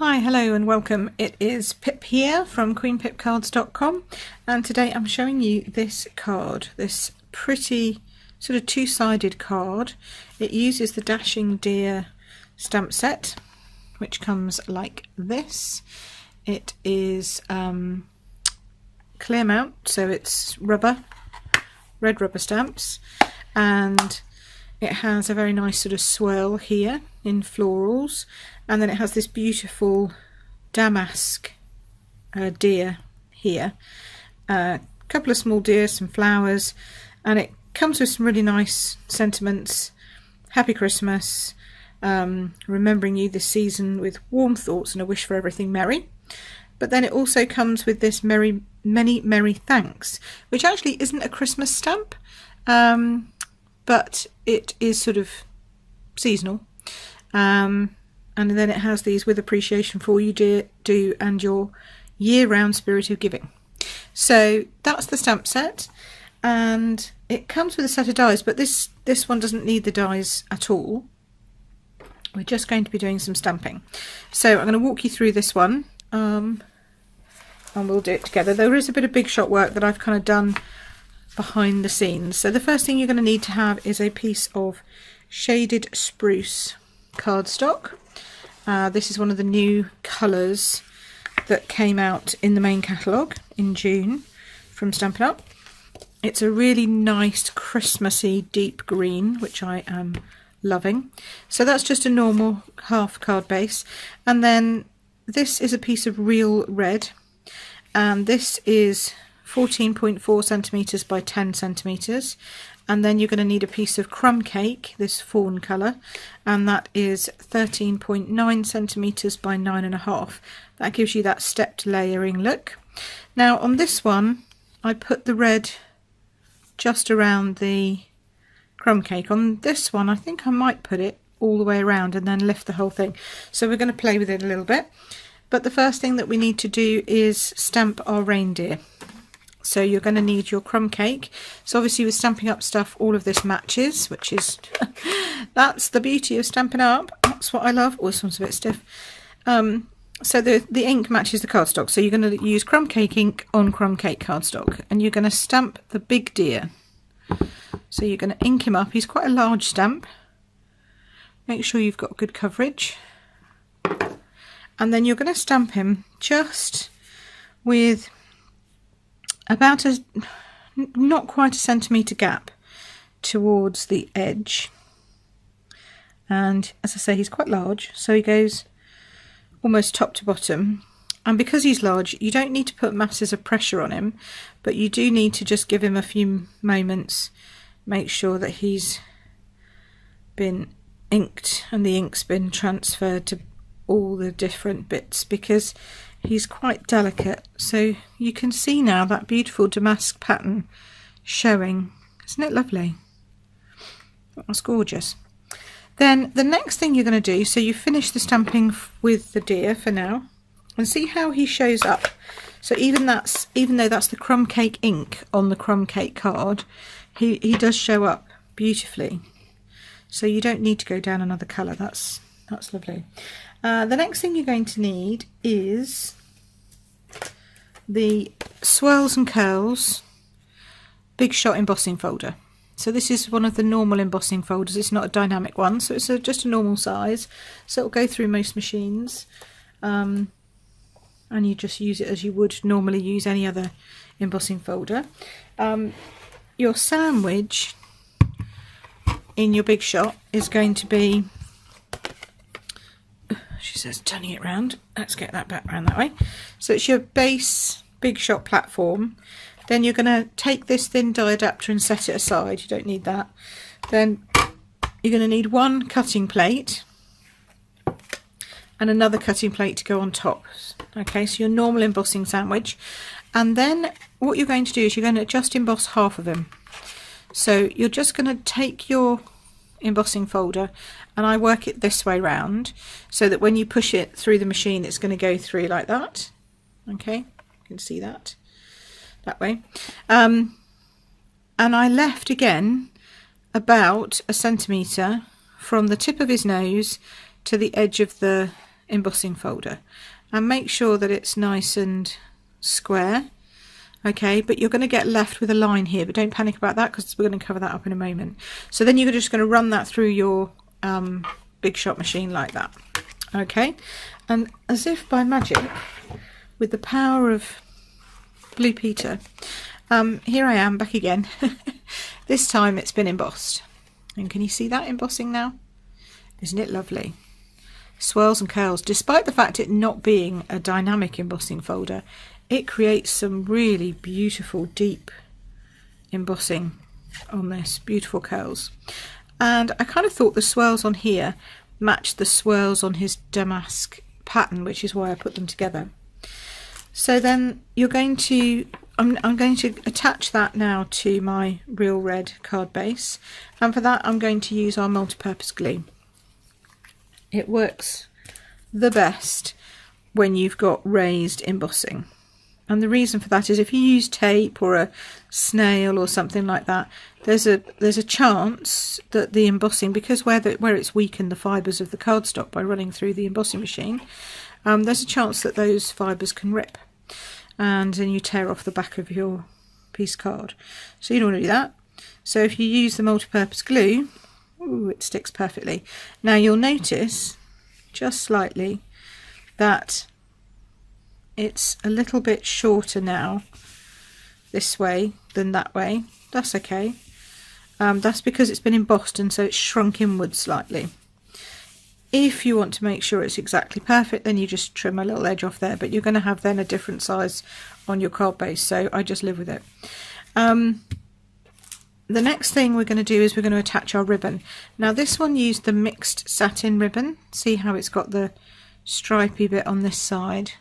Hi, hello and welcome. It is Pip here from queenpipcards.com, and today I'm showing you this card, this pretty sort of two-sided card. It uses the Dashing Deer stamp set, which comes like this. It is clear mount, so it's rubber, red rubber stamps, and it has a very nice sort of swirl here in florals, and then it has this beautiful damask deer here, a couple of small deer, some flowers, and it comes with some really nice sentiments. Happy Christmas, remembering you this season with warm thoughts and a wish for everything merry. But then it also comes with this many merry thanks, which actually isn't a Christmas stamp, but it is sort of seasonal. And then it has these with appreciation for all you do and your year-round spirit of giving. So that's the stamp set, and it comes with a set of dies, but this one doesn't need the dies at all. We're just going to be doing some stamping. So I'm going to walk you through this one, and we'll do it together. There is a bit of big shot work that I've kind of done behind the scenes. So the first thing you're going to need to have is a piece of shaded spruce cardstock. This is one of the new colours that came out in the main catalogue in June from Stampin' Up. It's a really nice Christmassy deep green, which I am loving. So that's just a normal half card base, and then this is a piece of real red, and this is 14.4 centimetres by 10 centimetres, and then you're going to need a piece of crumb cake, this fawn colour, and that is 13.9 centimetres by 9.5. That gives you that stepped layering look. Now on this one I put the red just around the crumb cake. On this one I think I might put it all the way around and then lift the whole thing. So we're going to play with it a little bit. But the first thing that we need to do is stamp our reindeer. So you're going to need your crumb cake. So obviously with Stampin' Up stuff, all of this matches, which is that's the beauty of Stampin' Up. That's what I love. Oh, this one's a bit stiff. So the ink matches the cardstock. So you're going to use crumb cake ink on crumb cake cardstock, and you're going to stamp the big deer. So you're going to ink him up. He's quite a large stamp. Make sure you've got good coverage. And then you're going to stamp him just with about not quite a centimetre gap towards the edge. And as I say, he's quite large, so he goes almost top to bottom. And because he's large, you don't need to put masses of pressure on him, but you do need to just give him a few moments, make sure that he's been inked and the ink's been transferred to all the different bits, because he's quite delicate. So you can see now that beautiful damask pattern showing. Isn't it lovely? That's gorgeous. Then the next thing you're going to do, so you finish the stamping with the deer for now, and see how he shows up. So even though that's the crumb cake ink on the crumb cake card, he does show up beautifully. So you don't need to go down another colour. That's lovely. The next thing you're going to need is the Swirls and Curls Big Shot embossing folder. So this is one of the normal embossing folders. It's not a dynamic one, so it's just a normal size. So it'll go through most machines, and you just use it as you would normally use any other embossing folder. Your sandwich in your Big Shot is going to be, she says turning it round, let's get that back round that way. So it's your base Big Shot platform. Then you're going to take this thin die adapter and set it aside. You don't need that. Then you're going to need one cutting plate and another cutting plate to go on top. Okay, so your normal embossing sandwich. And then what you're going to do is you're going to just emboss half of him. So you're just going to take your embossing folder, and I work it this way round so that when you push it through the machine it's going to go through like that. Okay, you can see that way. And I left again about a centimetre from the tip of his nose to the edge of the embossing folder, and make sure that it's nice and square. Okay, but you're going to get left with a line here, but don't panic about that because we're going to cover that up in a moment. So then you're just going to run that through your Big Shot machine like that. Okay, and as if by magic, with the power of Blue Peter, here I am back again. This time it's been embossed. And can you see that embossing now? Isn't it lovely? Swirls and curls. Despite the fact it not being a dynamic embossing folder, it creates some really beautiful deep embossing on this, beautiful curls. And I kind of thought the swirls on here matched the swirls on his damask pattern, which is why I put them together. So then you're going to, I'm going to attach that now to my Real Red card base, and for that I'm going to use our multi-purpose glue. It works the best when you've got raised embossing. And the reason for that is if you use tape or a snail or something like that, there's a chance that the embossing, because where it's weakened the fibres of the cardstock by running through the embossing machine, there's a chance that those fibres can rip, and then you tear off the back of your piece card. So you don't want to do that. So if you use the multi-purpose glue, ooh, it sticks perfectly. Now you'll notice just slightly that it's a little bit shorter now this way than that way. That's okay. That's because it's been embossed and so it's shrunk inwards slightly. If you want to make sure it's exactly perfect, then you just trim a little edge off there, but you're going to have then a different size on your card base, so I just live with it. The next thing we're going to do is we're going to attach our ribbon. Now this one used the mixed satin ribbon. See how it's got the stripy bit on this side?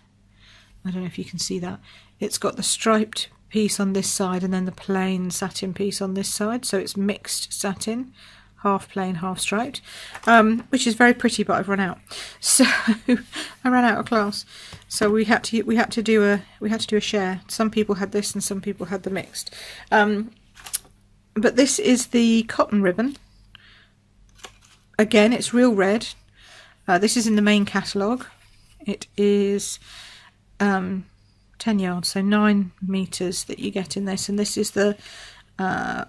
I don't know if you can see that. It's got the striped piece on this side and then the plain satin piece on this side, so it's mixed satin, half plain, half striped, which is very pretty, but I've run out. So I ran out of class. So we had to do a share. Some people had this and some people had the mixed. But this is the cotton ribbon. Again, it's Real Red. This is in the main catalogue. It is 10 yards, so 9 meters that you get in this, and this is the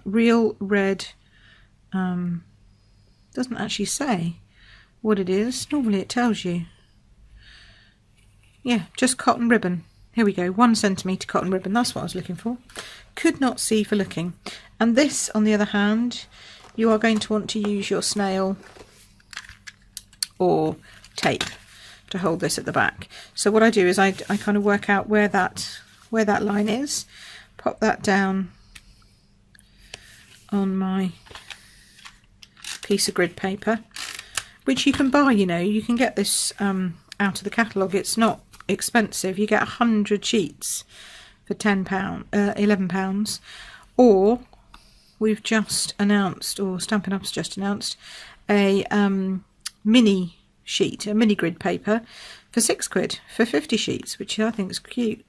Real Red. Doesn't actually say what it is. Normally it tells you. Yeah, just cotton ribbon. Here we go, 1 centimetre cotton ribbon. That's what I was looking for. Could not see for looking. And this, on the other hand, you are going to want to use your snail or tape to hold this at the back. So what I do is I kind of work out where that line is, pop that down on my piece of grid paper, which you can buy, you know, you can get this out of the catalogue. It's not expensive. You get 100 sheets for £11, or we've just announced, or Stampin' Up's just announced, a mini sheet, a mini grid paper for £6 for 50 sheets, which I think is cute,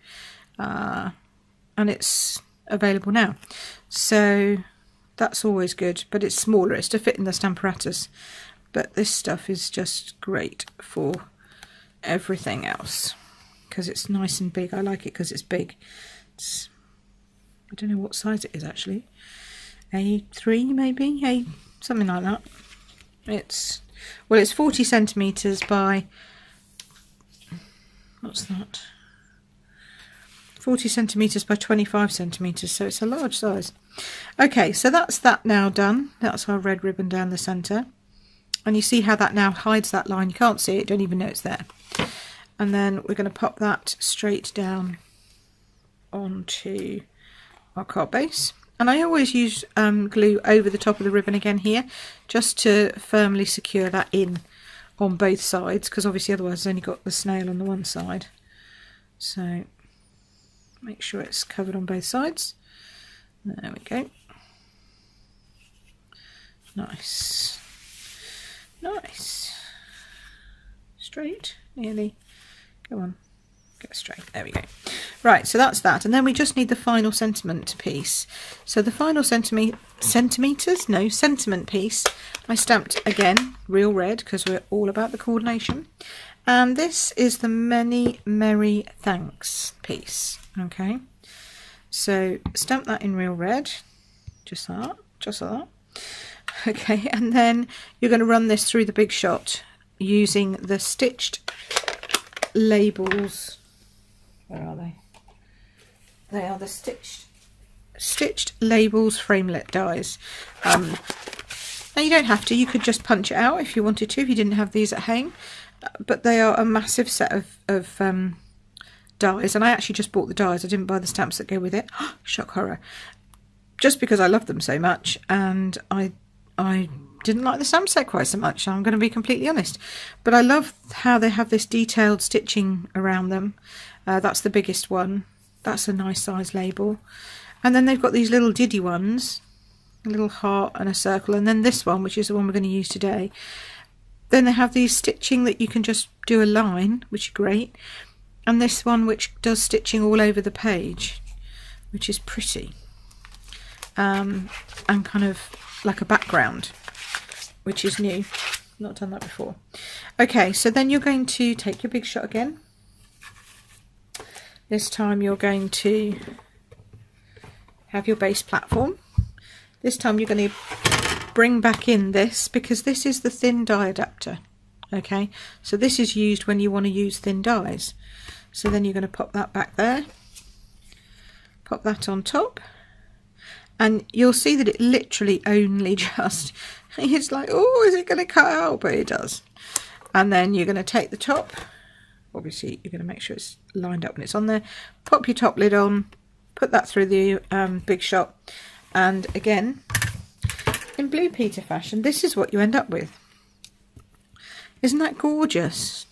and it's available now, so that's always good. But it's smaller, it's to fit in the Stamparatus, but this stuff is just great for everything else because it's nice and big. I like it because it's big. I don't know what size it is actually, A3 maybe, something like that. It's 40 centimetres by, what's that, 40 centimetres by 25 centimetres, so it's a large size. Okay, so that's that now done. That's our red ribbon down the centre, and you see how that now hides that line. You can't see it, don't even know it's there. And then we're going to pop that straight down onto our card base. And I always use glue over the top of the ribbon again here, just to firmly secure that in on both sides, because obviously otherwise it's only got the snail on the one side. So make sure it's covered on both sides. There we go. Nice. Nice. Straight, nearly. Go on. Go straight. There we go. Right, so that's that, and then we just need the final sentiment piece. So the final sentiment piece I stamped again Real Red because we're all about the coordination, And this is the Many Merry Thanks piece. Okay, so stamp that in real red, just like that. Okay, and then you're going to run this through the Big Shot using the stitched labels. Where are they? They are the stitched labels framelit dies. Now you don't have to, you could just punch it out if you wanted to, if you didn't have these at home, but they are a massive set of dies, and I actually just bought the dies, I didn't buy the stamps that go with it. Shock horror. Just because I love them so much, and I didn't like the stamp set quite so much, I'm going to be completely honest. But I love how they have this detailed stitching around them. That's the biggest one. That's a nice size label. And then they've got these little diddy ones, a little heart and a circle, and then this one, which is the one we're going to use today. Then they have these stitching that you can just do a line, which is great, and this one which does stitching all over the page, which is pretty, and kind of like a background, which is new. Not done that before. Okay, so then you're going to take your Big Shot again. This time you're going to have your base platform. This time you're going to bring back in this, because this is the thin die adapter. Okay, so this is used when you want to use thin dies. So then you're going to pop that back there, pop that on top, and you'll see that it literally only just, it's like, oh, is it going to cut out? But it does. And then you're going to take the top, obviously you're going to make sure it's lined up when it's on there, pop your top lid on, put that through the Big Shot, and again, in Blue Peter fashion, this is what you end up with. Isn't that gorgeous?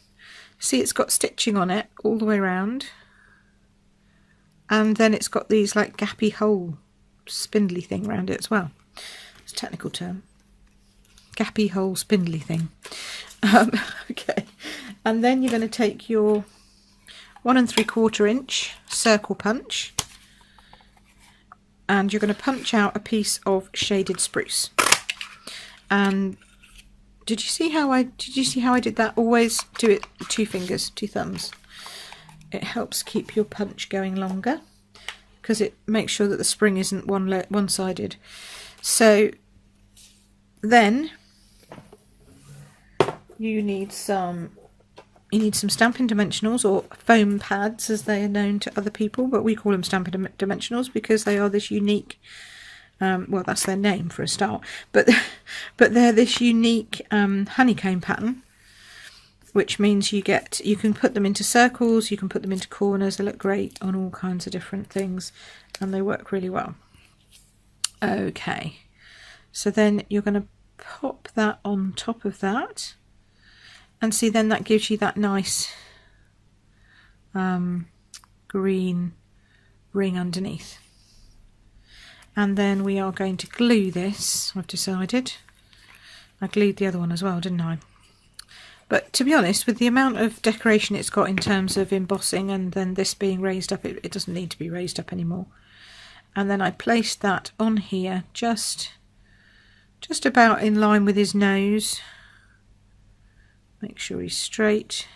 See, it's got stitching on it all the way around, and then it's got these like gappy hole spindly thing around it as well. It's a technical term. Gappy hole spindly thing. Okay, and then you're going to take your 1 3/4 inch circle punch, and you're going to punch out a piece of shaded spruce. And did you see how I did that? Always do it with 2 fingers, 2 thumbs. It helps keep your punch going longer, because it makes sure that the spring isn't one-sided. So then you need some Stampin' Dimensionals, or foam pads as they are known to other people, but we call them Stampin' Dimensionals because they are this unique, well, that's their name for a start, but they're this unique honeycomb pattern, which means you can put them into circles, you can put them into corners. They look great on all kinds of different things, and they work really well. Okay, so then you're going to pop that on top of that. And see, then that gives you that nice green ring underneath. And then we are going to glue this, I've decided. I glued the other one as well, didn't I? But to be honest, with the amount of decoration it's got in terms of embossing, and then this being raised up, it doesn't need to be raised up anymore. And then I placed that on here, just about in line with his nose. Make sure he's straight,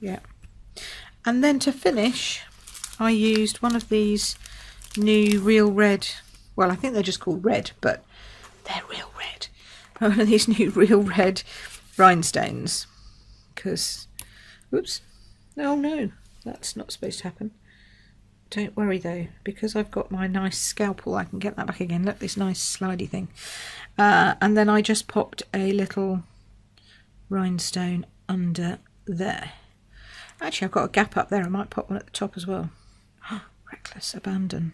yeah. And then to finish, I used one of these new real red, well, I think they're just called red, but they're real red. One of these new real red rhinestones, because, oops, oh no, that's not supposed to happen. Don't worry though, because I've got my nice scalpel, I can get that back again. Look, this nice slidey thing. And then I just popped a little rhinestone under there. Actually, I've got a gap up there. I might pop one at the top as well. Reckless abandon.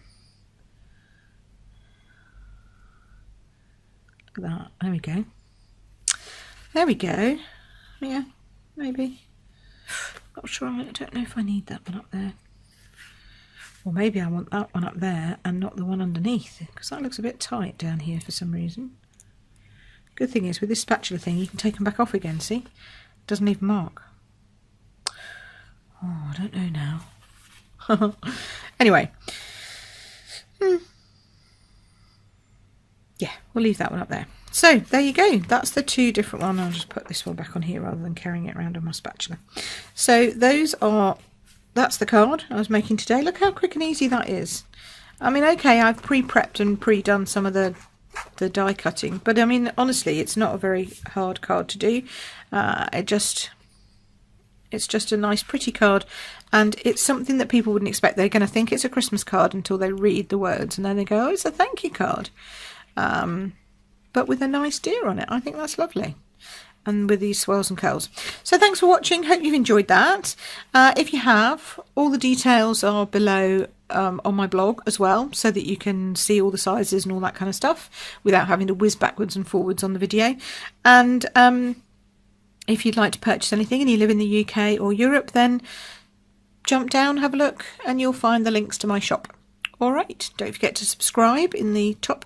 Look at that. There we go. There we go. Yeah, maybe. Not sure. I don't know if I need that one up there. Or maybe I want that one up there and not the one underneath, because that looks a bit tight down here for some reason. Good thing is, with this spatula thing, you can take them back off again, see? It doesn't even mark. Oh, I don't know now. Anyway. Yeah, we'll leave that one up there. So there you go. That's the two different ones. I'll just put this one back on here rather than carrying it around on my spatula. So that's the card I was making today. Look how quick and easy that is. I mean, okay, I've pre-prepped and pre-done some of the die cutting, but I mean, honestly, it's not a very hard card to do. It's just a nice pretty card, and it's something that people wouldn't expect. They're going to think it's a Christmas card until they read the words, and then they go, oh, it's a thank you card, but with a nice deer on it. I think that's lovely, and with these swirls and curls. So thanks for watching. Hope you've enjoyed that. If you have, all the details are below on my blog as well, so that you can see all the sizes and all that kind of stuff without having to whiz backwards and forwards on the video. And if you'd like to purchase anything and you live in the UK or Europe, then jump down, have a look, and you'll find the links to my shop. All right, don't forget to subscribe in the top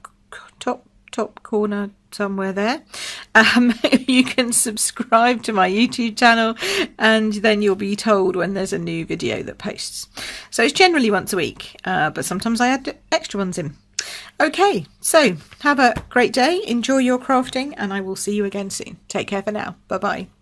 corner somewhere there. You can subscribe to my YouTube channel, and then you'll be told when there's a new video that posts. So it's generally once a week, but sometimes I add extra ones in. Okay, so have a great day, enjoy your crafting, and I will see you again soon. Take care for now. Bye bye.